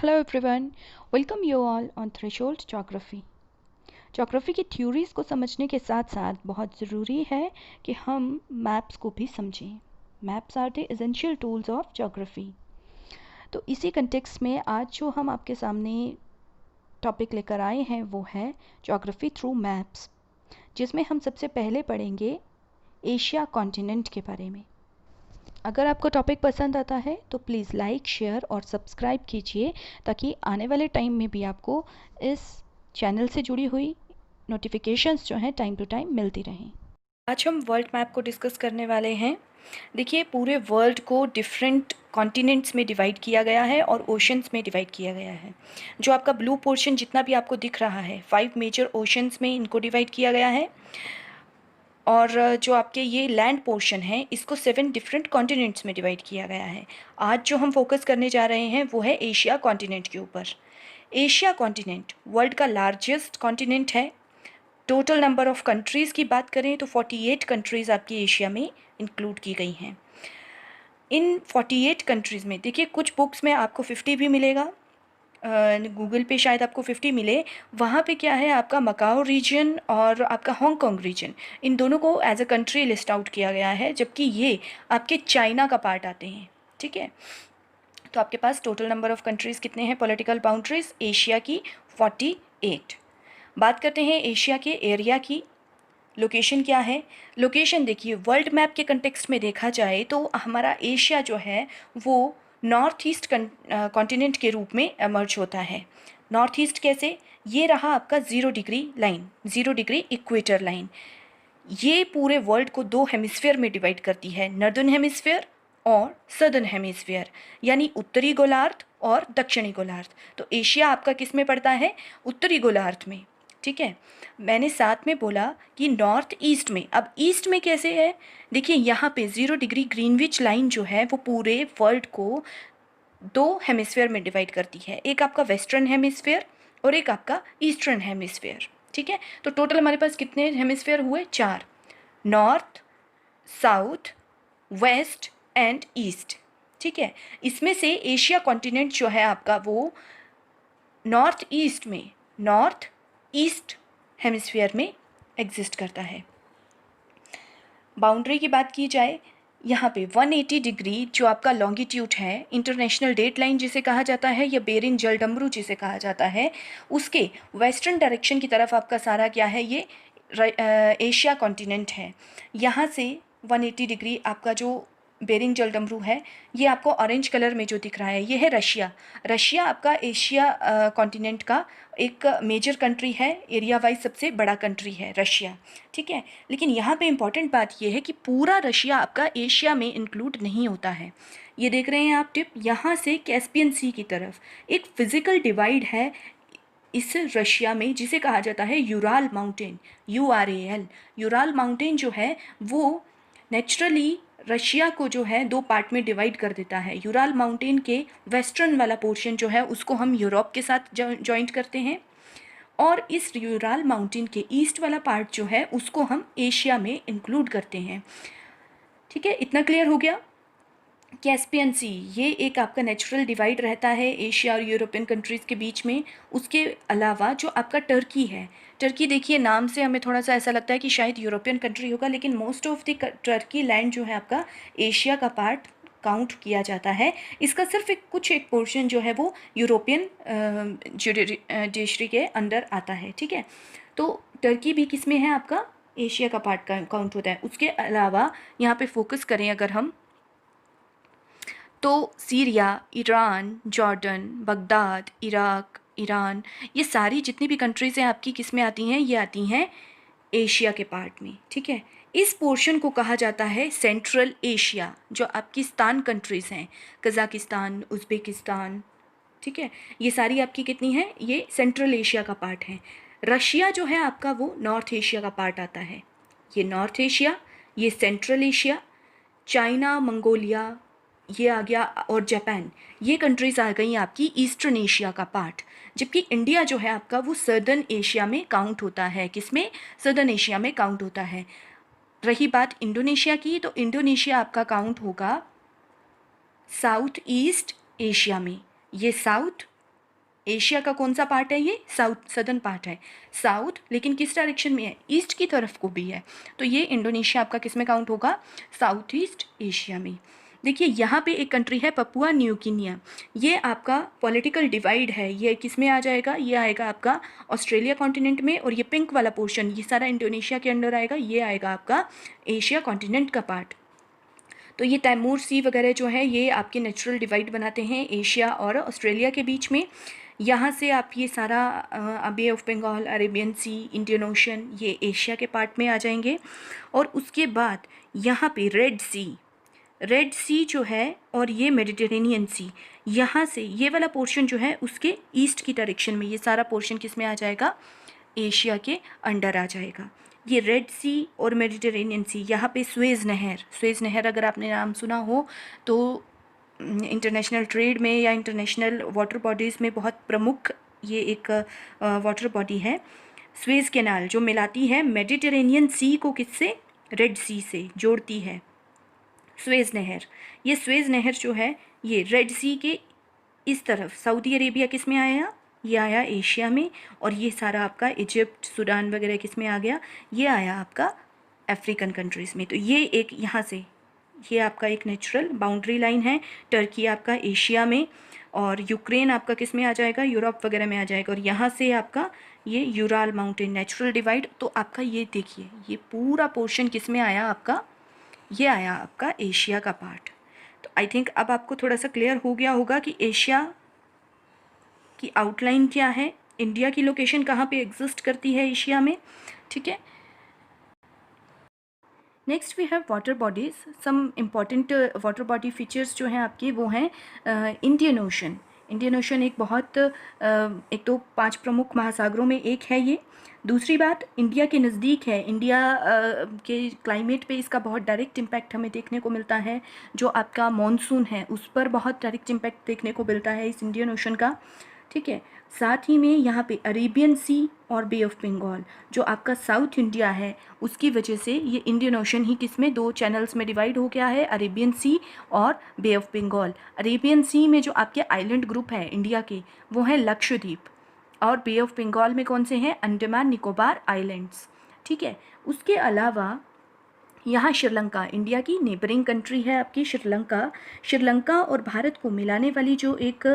Hello everyone, welcome you all on Threshold Geography. Geography की theories को समझने के साथ साथ बहुत ज़रूरी है कि हम मैप्स को भी समझें. Maps are the essential tools of geography. तो इसी कंटेक्स्ट में आज जो हम आपके सामने टॉपिक लेकर आए हैं वो है ज्योग्राफी थ्रू मैप्स, जिसमें हम सबसे पहले पढ़ेंगे एशिया कॉन्टिनेंट के बारे में. अगर आपको टॉपिक पसंद आता है तो प्लीज़ लाइक, शेयर और सब्सक्राइब कीजिए ताकि आने वाले टाइम में भी आपको इस चैनल से जुड़ी हुई नोटिफिकेशंस जो हैं टाइम टू टाइम मिलती रहें. आज हम वर्ल्ड मैप को डिस्कस करने वाले हैं. देखिए, पूरे वर्ल्ड को डिफरेंट कॉन्टिनेंट्स में डिवाइड किया गया है और ओशंस में डिवाइड किया गया है. जो आपका ब्लू पोर्शन जितना भी आपको दिख रहा है, 5 मेजर ओशंस में इनको डिवाइड किया गया है. और जो आपके ये लैंड पोर्शन है इसको 7 डिफरेंट कॉन्टिनेंट्स में डिवाइड किया गया है. आज जो हम फोकस करने जा रहे हैं वो है एशिया कॉन्टिनेंट के ऊपर. एशिया कॉन्टिनेंट वर्ल्ड का लार्जेस्ट कॉन्टिनेंट है. टोटल नंबर ऑफ कंट्रीज़ की बात करें तो 48 कंट्रीज़ आपकी एशिया में इंक्लूड की गई हैं. इन 48 कंट्रीज़ में देखिए, कुछ बुक्स में आपको 50 भी मिलेगा, गूगल पे शायद आपको 50 मिले. वहाँ पे क्या है, आपका मकाओ रीजन और आपका हांगकांग रीजन, इन दोनों को as a country list out किया गया है, जबकि ये आपके चाइना का पार्ट आते हैं. ठीक है, तो आपके पास टोटल नंबर ऑफ़ कंट्रीज़ कितने हैं पॉलिटिकल बाउंड्रीज एशिया की? 48. बात करते हैं एशिया के एरिया की. लोकेशन क्या है? लोकेशन देखिए, वर्ल्ड मैप के कंटेक्स्ट में देखा जाए तो हमारा एशिया जो है वो नॉर्थ ईस्ट कॉन्टिनेंट के रूप में एमर्ज होता है. नॉर्थ ईस्ट कैसे? ये रहा आपका 0 degree line, 0 degree equator line. ये पूरे वर्ल्ड को 2 हेमिस्फीयर में डिवाइड करती है, नॉर्दर्न हेमिस्फीयर और सदर्न हेमिस्फीयर, यानी उत्तरी गोलार्ध और दक्षिणी गोलार्ध. तो एशिया आपका किस में पड़ता है? उत्तरी गोलार्ध में. ठीक है, मैंने साथ में बोला कि नॉर्थ ईस्ट में. अब ईस्ट में कैसे है? देखिए, यहाँ पे 0 डिग्री ग्रीनविच लाइन जो है वो पूरे वर्ल्ड को 2 हेमिस्फीयर में डिवाइड करती है. एक आपका वेस्टर्न हेमिस्फीयर और एक आपका ईस्टर्न हेमिस्फीयर. ठीक है, तो टोटल हमारे पास कितने हेमिस्फीयर हुए? 4. North, south, west and east. ठीक है, इसमें से एशिया कॉन्टिनेंट जो है आपका वो नॉर्थ ईस्ट में, नॉर्थ ईस्ट हेमिस्फीयर में एग्जिस्ट करता है. बाउंड्री की बात की जाए, यहाँ पे 180 डिग्री जो आपका लॉन्गिट्यूड है, इंटरनेशनल डेट लाइन जिसे कहा जाता है या बेरिंग जलडमरू जिसे कहा जाता है, उसके वेस्टर्न डायरेक्शन की तरफ आपका सारा क्या है? ये एशिया कॉन्टिनेंट है. यहाँ से 180 डिग्री आपका जो बेरिंग जलडमरू है, ये आपको ऑरेंज कलर में जो दिख रहा है, ये है रशिया. रशिया आपका एशिया कॉन्टिनेंट का एक मेजर कंट्री है, एरिया वाइज सबसे बड़ा कंट्री है रशिया. ठीक है, लेकिन यहाँ पे इम्पॉर्टेंट बात ये है कि पूरा रशिया आपका एशिया में इंक्लूड नहीं होता है. ये देख रहे हैं आप टिप, यहाँ से कैस्पियन सी की तरफ एक फिजिकल डिवाइड है इस रशिया में जिसे कहा जाता है Ural mountain, URAL. Ural mountain जो है वो नेचुरली रशिया को जो है 2 पार्ट में डिवाइड कर देता है. यूराल माउंटेन के वेस्टर्न वाला पोर्शन जो है उसको हम यूरोप के साथ जॉइंट करते हैं, और इस यूराल माउंटेन के ईस्ट वाला पार्ट जो है उसको हम एशिया में इंक्लूड करते हैं. ठीक है, इतना क्लियर हो गया? कैस्पियन सी, ये एक आपका नेचुरल डिवाइड रहता है एशिया और यूरोपियन कंट्रीज़ के बीच में. उसके अलावा जो आपका टर्की है, टर्की देखिए नाम से हमें थोड़ा सा ऐसा लगता है कि शायद यूरोपियन कंट्री होगा, लेकिन most of the Turkey land जो है आपका एशिया का पार्ट काउंट किया जाता है. इसका सिर्फ एक पोर्शन जो है वो यूरोपियन जुडिशरी के अंडर आता है. ठीक है, तो टर्की भी किस में है? आपका एशिया का पार्ट का काउंट होता है. उसके अलावा यहाँ पे फोकस करें अगर हम, तो Syria, Iran, Jordan, Baghdad, Iraq, Iran, ये सारी जितनी भी कंट्रीज़ हैं आपकी किस में आती हैं? ये आती हैं एशिया के पार्ट में. ठीक है, इस पोर्शन को कहा जाता है सेंट्रल एशिया. जो आपकी स्तान कंट्रीज़ हैं, कज़ाकिस्तान, उज़्बेकिस्तान, ठीक है, ये सारी आपकी कितनी हैं? ये सेंट्रल एशिया का पार्ट है. रशिया जो है आपका वो नॉर्थ एशिया का पार्ट आता है. ये नॉर्थ एशिया, ये सेंट्रल एशिया, चाइना, मंगोलिया ये आ गया, और जापान, ये कंट्रीज़ आ गई आपकी ईस्टर्न एशिया का पार्ट. जबकि इंडिया जो है आपका वो सदर्न एशिया में काउंट होता है. किस में? सदर्न एशिया में काउंट होता है. रही बात इंडोनेशिया की, तो इंडोनेशिया आपका काउंट होगा साउथ ईस्ट एशिया में. ये साउथ एशिया का कौन सा पार्ट है? ये साउथ सदर्न पार्ट है, साउथ, लेकिन किस डायरेक्शन में है? ईस्ट की तरफ को भी है। तो ये इंडोनेशिया आपका किस में काउंट होगा? साउथ ईस्ट एशिया में। देखिए यहाँ पे एक कंट्री है पपुआ न्यू गिनिया, ये आपका पॉलिटिकल डिवाइड है, ये किस में आ जाएगा? ये आएगा आपका ऑस्ट्रेलिया कॉन्टिनेंट में, और ये पिंक वाला पोर्शन ये सारा इंडोनेशिया के अंडर आएगा, ये आएगा आपका एशिया कॉन्टिनेंट का पार्ट। तो ये तैमूर सी वगैरह जो है ये आपके नेचुरल डिवाइड बनाते हैं एशिया और ऑस्ट्रेलिया के बीच में। यहाँ से आप ये सारा bay of Bengal, Arabian sea, Indian ocean, ये एशिया के पार्ट में आ जाएंगे। और उसके बाद यहाँ पे रेड सी जो है और ये मेडिटेरेनियन सी, यहाँ से ये वाला पोर्शन जो है उसके ईस्ट की डायरेक्शन में, ये सारा पोर्शन किस में आ जाएगा? एशिया के अंडर आ जाएगा। ये रेड सी और मेडिटेरेनियन सी, यहाँ पे स्वेज नहर अगर आपने नाम सुना हो तो इंटरनेशनल ट्रेड में या इंटरनेशनल वाटर बॉडीज़ में बहुत प्रमुख ये एक वाटर बॉडी है, स्वेज कैनाल, जो मिलाती है मेडिटेरेनियन सी को किससे? रेड सी से जोड़ती है स्वेज नहर। ये स्वेज नहर जो है ये रेड सी के इस तरफ, सऊदी अरेबिया किस में आया? ये आया एशिया में। और ये सारा आपका इजिप्ट, सूडान वगैरह किस में आ गया? ये आया आपका अफ्रीकन कंट्रीज़ में। तो ये एक यहाँ से ये आपका एक नेचुरल बाउंड्री लाइन है। टर्की आपका एशिया में, और यूक्रेन आपका किस में आ जाएगा? यूरोप वगैरह में आ जाएगा। और यहाँ से आपका ये यूराल माउंटेन नेचुरल डिवाइड। तो आपका ये देखिए ये पूरा पोर्शन किस में आया आपका? ये आया आपका एशिया का पार्ट। तो आई थिंक अब आपको थोड़ा सा क्लियर हो गया होगा कि एशिया की आउटलाइन क्या है, इंडिया की लोकेशन कहाँ पे एग्जिस्ट करती है एशिया में। ठीक है, next we have water bodies. Some important water body features जो हैं आपके वो हैं इंडियन ओशन एक बहुत एक तो 5 प्रमुख महासागरों में एक है ये। दूसरी बात, इंडिया के नज़दीक है, इंडिया के क्लाइमेट पे इसका बहुत डायरेक्ट इम्पैक्ट हमें देखने को मिलता है। जो आपका मॉनसून है उस पर बहुत डायरेक्ट इम्पैक्ट देखने को मिलता है इस इंडियन ओशन का। ठीक है, साथ ही में यहाँ पे अरेबियन सी और बे ऑफ बंगाल जो आपका साउथ इंडिया है उसकी वजह से ये इंडियन ओशन ही किस में 2 चैनल्स में डिवाइड हो गया है, अरेबियन सी और बे ऑफ बंगाल। अरेबियन सी में जो आपके आइलैंड ग्रुप है इंडिया के वो हैं लक्षद्वीप, और बे ऑफ बंगाल में कौन से हैं? अंडमान निकोबार आइलैंड्स। ठीक है, उसके अलावा यहाँ श्रीलंका, इंडिया की नेबरिंग कंट्री है आपकी श्रीलंका और भारत को मिलाने वाली जो एक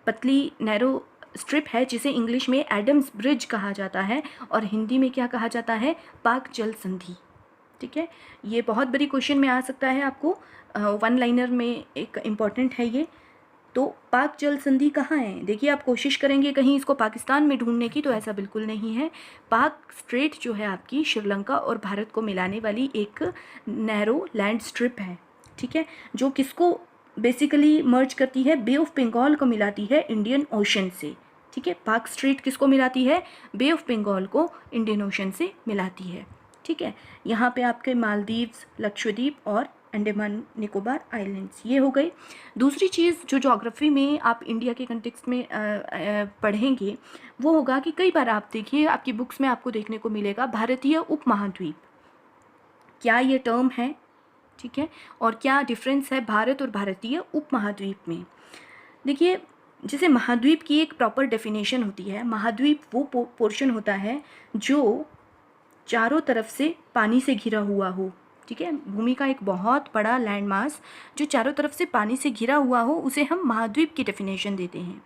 पतली नैरो स्ट्रिप है जिसे इंग्लिश में एडम्स ब्रिज कहा जाता है और हिंदी में क्या कहा जाता है? पाक जल संधि। ठीक है, ये बहुत बड़ी क्वेश्चन में आ सकता है आपको, 1 लाइनर में एक इम्पॉर्टेंट है ये। तो पाक जल संधि कहाँ है? देखिए आप कोशिश करेंगे कहीं इसको पाकिस्तान में ढूंढने की, तो ऐसा बिल्कुल नहीं है। पाक स्ट्रेट जो है आपकी श्रीलंका और भारत को मिलाने वाली एक नैरो लैंड स्ट्रिप है। ठीक है, जो किसको बेसिकली मर्ज करती है? बे ऑफ बंगाल को मिलाती है इंडियन ओशन से। ठीक है, पाक स्ट्रेट किसको मिलाती है? बे ऑफ बंगाल को इंडियन ओशन से मिलाती है। ठीक है, यहाँ पे आपके मालदीव्स, लक्षद्वीप और अंडमान निकोबार आइलैंड्स ये हो गए। दूसरी चीज़ जो ज्योग्राफी में आप इंडिया के कंटेक्स्ट में पढ़ेंगे वो होगा कि कई बार आप देखिए आपकी बुक्स में आपको देखने को मिलेगा भारतीय उपमहाद्वीप। क्या ये टर्म है? ठीक है, और क्या डिफरेंस है भारत और भारतीय उपमहाद्वीप में? देखिए, जैसे महाद्वीप की एक प्रॉपर डेफिनेशन होती है, महाद्वीप वो पोर्शन होता है जो चारों तरफ से पानी से घिरा हुआ हो। ठीक है, भूमि का एक बहुत बड़ा लैंड मास जो चारों तरफ से पानी से घिरा हुआ हो उसे हम महाद्वीप की डेफिनेशन देते हैं।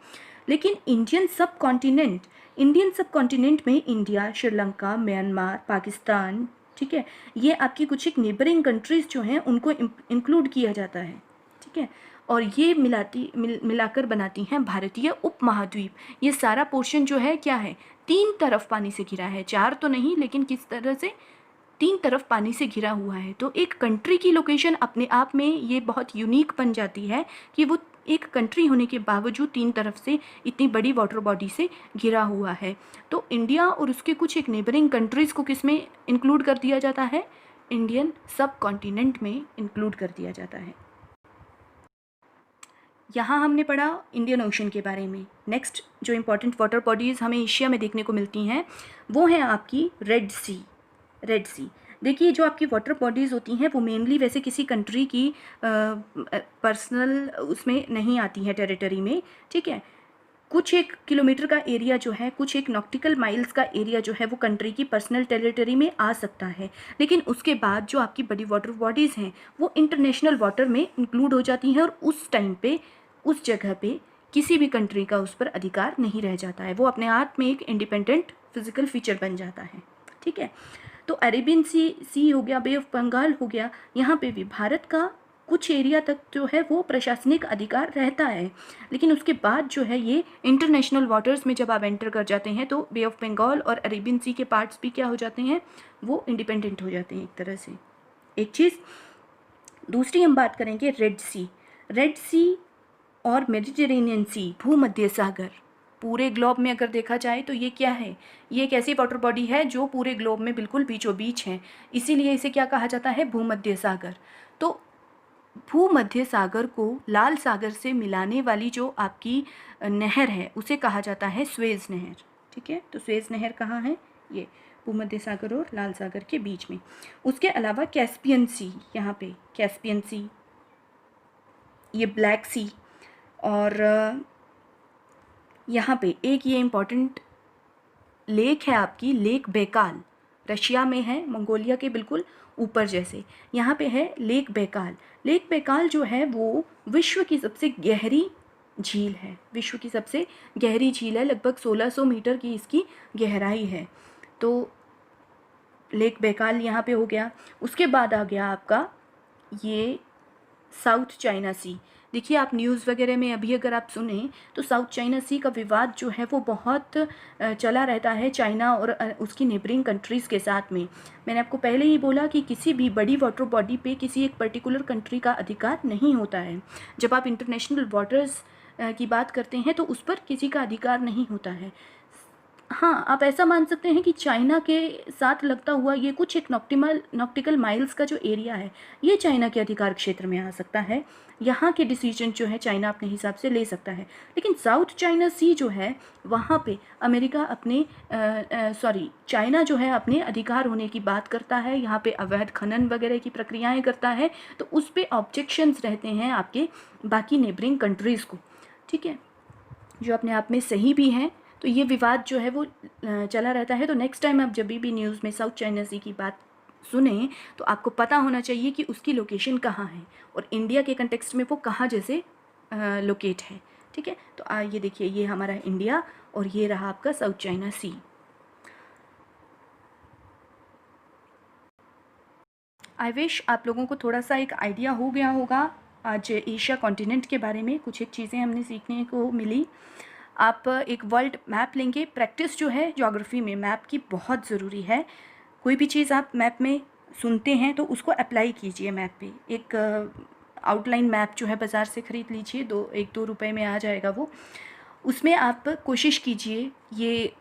लेकिन इंडियन सब कॉन्टिनेंट में इंडिया, श्रीलंका, म्यांमार, पाकिस्तान, ठीक है, ये आपकी कुछ एक नेबरिंग कंट्रीज़ जो हैं उनको इंक्लूड किया जाता है। ठीक है, और ये मिलाकर बनाती हैं भारतीय उपमहाद्वीप। ये सारा पोर्शन जो है क्या है? 3 तरफ पानी से घिरा है, 4 तो नहीं, लेकिन किस तरह से 3 तरफ पानी से घिरा हुआ है। तो एक कंट्री की लोकेशन अपने आप में ये बहुत यूनिक बन जाती है कि वो एक कंट्री होने के बावजूद 3 तरफ से इतनी बड़ी वाटर बॉडी से घिरा हुआ है। तो इंडिया और उसके कुछ एक नेबरिंग कंट्रीज़ को किस में इंक्लूड कर दिया जाता है? इंडियन सब कॉन्टिनेंट में इंक्लूड कर दिया जाता है। यहाँ हमने पढ़ा इंडियन ओशन के बारे में। नेक्स्ट जो इम्पॉर्टेंट वाटर बॉडीज़ हमें एशिया में देखने को मिलती हैं वो हैं आपकी रेड सी। देखिए, जो आपकी वाटर बॉडीज़ होती हैं वो मेनली वैसे किसी कंट्री की पर्सनल उसमें नहीं आती हैं, टेरिटरी में। ठीक है, कुछ एक किलोमीटर का एरिया जो है, कुछ एक नॉटिकल माइल्स का एरिया जो है वो कंट्री की पर्सनल टेरिटरी में आ सकता है, लेकिन उसके बाद जो आपकी बड़ी वाटर बॉडीज़ हैं वो इंटरनेशनल वाटर में इंक्लूड हो जाती हैं, और उस टाइम पे उस जगह पे किसी भी कंट्री का उस पर अधिकार नहीं रह जाता है, वो अपने आप में एक इंडिपेंडेंट फिजिकल फीचर बन जाता है। ठीक है, तो अरेबियन सी हो गया, बे ऑफ बंगाल हो गया, यहाँ पे भी भारत का कुछ एरिया तक जो है वो प्रशासनिक अधिकार रहता है, लेकिन उसके बाद जो है ये इंटरनेशनल वाटर्स में जब आप एंटर कर जाते हैं तो बे ऑफ बंगाल और अरेबियन सी के पार्ट्स भी क्या हो जाते हैं, वो इंडिपेंडेंट हो जाते हैं एक तरह से। एक चीज़ दूसरी हम बात करेंगे रेड सी और मेडिटेरेनियन सी, भूमध्य सागर। पूरे ग्लोब में अगर देखा जाए तो ये क्या है, ये एक ऐसी वाटर बॉडी है जो पूरे ग्लोब में बिल्कुल बीचों बीच है, इसीलिए इसे क्या कहा जाता है, भूमध्य सागर। तो भूमध्य सागर को लाल सागर से मिलाने वाली जो आपकी नहर है उसे कहा जाता है स्वेज नहर। ठीक है, तो स्वेज नहर कहाँ है, ये भूमध्य सागर और लाल सागर के बीच में। उसके अलावा कैस्पियन सी, यहाँ पे कैस्पियन सी, ये ब्लैक सी, और यहाँ पे एक ये इम्पॉर्टेंट लेक है आपकी, लेक बैकाल, रशिया में है, मंगोलिया के बिल्कुल ऊपर जैसे, यहाँ पे है लेक बैकाल। लेक बैकाल जो है वो विश्व की सबसे गहरी झील है, विश्व की सबसे गहरी झील है, लगभग 1600 मीटर की इसकी गहराई है। तो लेक बैकाल यहाँ पे हो गया। उसके बाद आ गया आपका ये साउथ चाइना सी। देखिए आप न्यूज़ वगैरह में अभी अगर आप सुने तो साउथ चाइना सी का विवाद जो है वो बहुत चला रहता है चाइना और उसकी नेबरिंग कंट्रीज़ के साथ में। मैंने आपको पहले ही बोला कि किसी भी बड़ी वाटर बॉडी पे किसी एक पर्टिकुलर कंट्री का अधिकार नहीं होता है। जब आप इंटरनेशनल वाटर्स की बात करते हैं तो उस पर किसी का अधिकार नहीं होता है। हाँ, आप ऐसा मान सकते हैं कि चाइना के साथ लगता हुआ ये कुछ एक नॉक्टिकल माइल्स का जो एरिया है ये चाइना के अधिकार क्षेत्र में आ सकता है। यहाँ के डिसीजन जो है चाइना अपने हिसाब से ले सकता है, लेकिन साउथ चाइना सी जो है वहाँ पे अमेरिका अपने चाइना जो है अपने अधिकार होने की बात करता है, यहाँ पे अवैध खनन वगैरह की प्रक्रियाएँ करता है, तो उस पर ऑब्जेक्शंस रहते हैं आपके बाकी नेबरिंग कंट्रीज़ को। ठीक है, जो अपने आप में सही भी हैं। तो ये विवाद जो है वो चला रहता है। तो नेक्स्ट टाइम आप जब भी न्यूज़ में साउथ चाइना सी की बात सुने तो आपको पता होना चाहिए कि उसकी लोकेशन कहाँ है और इंडिया के कंटेक्स्ट में वो कहाँ जैसे लोकेट है। ठीक है, तो ये देखिए ये हमारा इंडिया और ये रहा आपका South China Sea. I wish आप लोगों को थोड़ा सा एक आइडिया हो गया होगा आज एशिया कॉन्टिनेंट के बारे में, कुछ एक चीज़ें हमने सीखने को मिली। आप एक वर्ल्ड मैप लेंगे, प्रैक्टिस जो है ज्योग्राफी में मैप की बहुत ज़रूरी है। कोई भी चीज़ आप मैप में सुनते हैं तो उसको अप्लाई कीजिए मैप पे। एक आउटलाइन मैप जो है बाज़ार से ख़रीद लीजिए, 1-2 रुपए में आ जाएगा वो। उसमें आप कोशिश कीजिए ये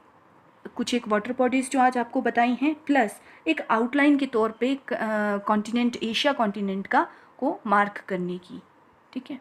कुछ एक वाटर बॉडीज़ जो आज आपको बताई हैं प्लस एक आउटलाइन के तौर पे कॉन्टिनेंट, एशिया कॉन्टिनेंट का को मार्क करने की। ठीक है।